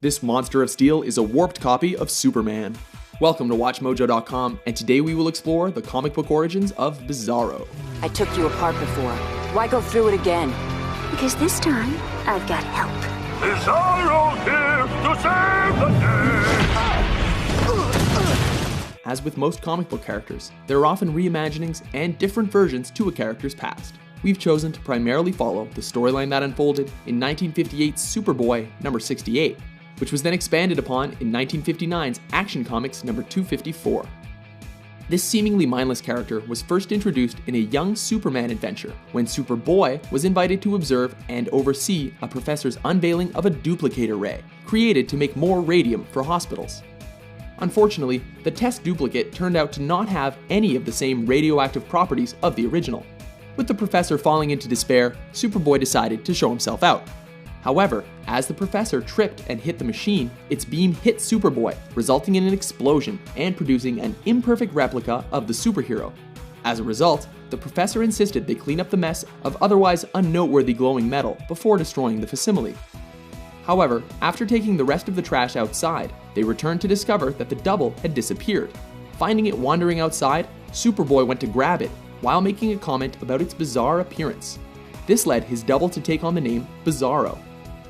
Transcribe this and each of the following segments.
This monster of steel is a warped copy of Superman. Welcome to WatchMojo.com, and today we will explore the comic book origins of Bizarro. I took you apart before. Why go through it again? Because this time, I've got help. Bizarro here to save the day! As with most comic book characters, there are often reimaginings and different versions to a character's past. We've chosen to primarily follow the storyline that unfolded in 1958's Superboy number 68, which was then expanded upon in 1959's Action Comics number 254. This seemingly mindless character was first introduced in a young Superman adventure when Superboy was invited to observe and oversee a professor's unveiling of a duplicator ray, created to make more radium for hospitals. Unfortunately, the test duplicate turned out to not have any of the same radioactive properties of the original. With the professor falling into despair, Superboy decided to show himself out. However, as the professor tripped and hit the machine, its beam hit Superboy, resulting in an explosion and producing an imperfect replica of the superhero. As a result, the professor insisted they clean up the mess of otherwise unnoteworthy glowing metal before destroying the facsimile. However, after taking the rest of the trash outside, they returned to discover that the double had disappeared. Finding it wandering outside, Superboy went to grab it, while making a comment about its bizarre appearance. This led his double to take on the name Bizarro.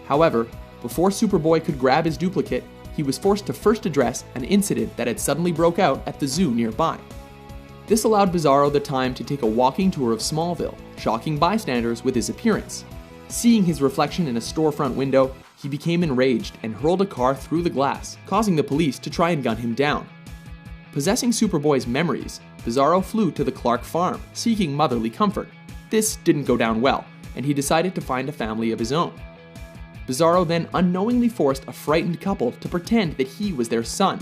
However, before Superboy could grab his duplicate, he was forced to first address an incident that had suddenly broke out at the zoo nearby. This allowed Bizarro the time to take a walking tour of Smallville, shocking bystanders with his appearance. Seeing his reflection in a storefront window, he became enraged and hurled a car through the glass, causing the police to try and gun him down. Possessing Superboy's memories, Bizarro flew to the Clark farm, seeking motherly comfort. This didn't go down well, and he decided to find a family of his own. Bizarro then unknowingly forced a frightened couple to pretend that he was their son.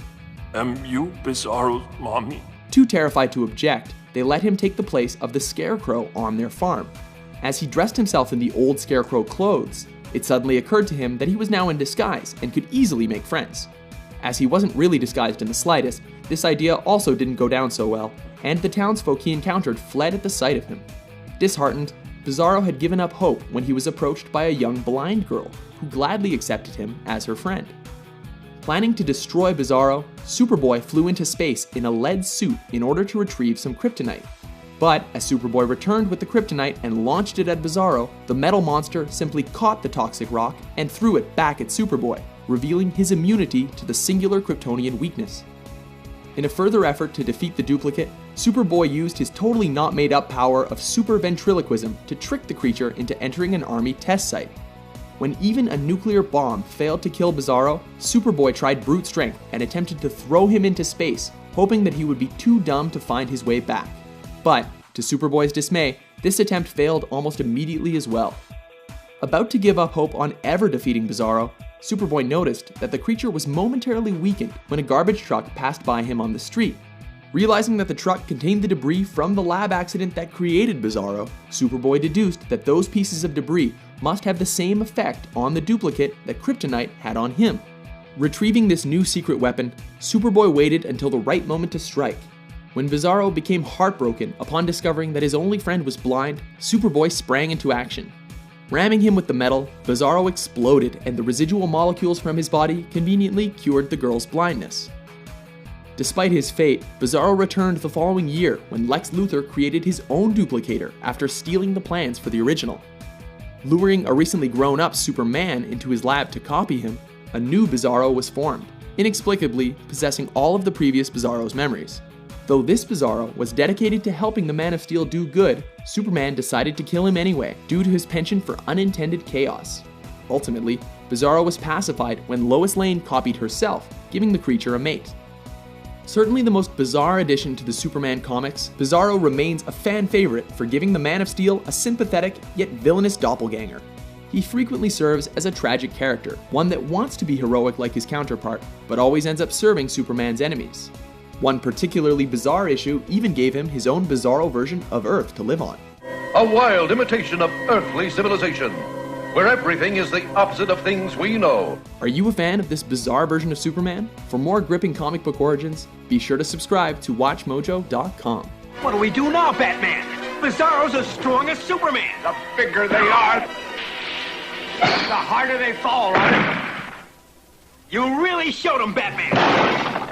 Am you Bizarro's mommy? Too terrified to object, they let him take the place of the Scarecrow on their farm. As he dressed himself in the old Scarecrow clothes, it suddenly occurred to him that he was now in disguise and could easily make friends. As he wasn't really disguised in the slightest, this idea also didn't go down so well, and the townsfolk he encountered fled at the sight of him. Disheartened, Bizarro had given up hope when he was approached by a young blind girl who gladly accepted him as her friend. Planning to destroy Bizarro, Superboy flew into space in a lead suit in order to retrieve some kryptonite. But as Superboy returned with the kryptonite and launched it at Bizarro, the metal monster simply caught the toxic rock and threw it back at Superboy, revealing his immunity to the singular Kryptonian weakness. In a further effort to defeat the duplicate, Superboy used his totally not made up power of super ventriloquism to trick the creature into entering an army test site. When even a nuclear bomb failed to kill Bizarro, Superboy tried brute strength and attempted to throw him into space, hoping that he would be too dumb to find his way back. But, to Superboy's dismay, this attempt failed almost immediately as well. About to give up hope on ever defeating Bizarro, Superboy noticed that the creature was momentarily weakened when a garbage truck passed by him on the street. Realizing that the truck contained the debris from the lab accident that created Bizarro, Superboy deduced that those pieces of debris must have the same effect on the duplicate that Kryptonite had on him. Retrieving this new secret weapon, Superboy waited until the right moment to strike. When Bizarro became heartbroken upon discovering that his only friend was blind, Superboy sprang into action. Ramming him with the metal, Bizarro exploded, and the residual molecules from his body conveniently cured the girl's blindness. Despite his fate, Bizarro returned the following year when Lex Luthor created his own duplicator after stealing the plans for the original. Luring a recently grown-up Superman into his lab to copy him, a new Bizarro was formed, inexplicably possessing all of the previous Bizarro's memories. Though this Bizarro was dedicated to helping the Man of Steel do good, Superman decided to kill him anyway due to his penchant for unintended chaos. Ultimately, Bizarro was pacified when Lois Lane copied herself, giving the creature a mate. Certainly the most bizarre addition to the Superman comics, Bizarro remains a fan favorite for giving the Man of Steel a sympathetic yet villainous doppelganger. He frequently serves as a tragic character, one that wants to be heroic like his counterpart, but always ends up serving Superman's enemies. One particularly bizarre issue even gave him his own Bizarro version of Earth to live on. A wild imitation of earthly civilization, where everything is the opposite of things we know. Are you a fan of this bizarre version of Superman? For more gripping comic book origins, be sure to subscribe to WatchMojo.com. What do we do now, Batman? Bizarro's as strong as Superman. The bigger they are, the harder they fall, right? You really showed him, Batman!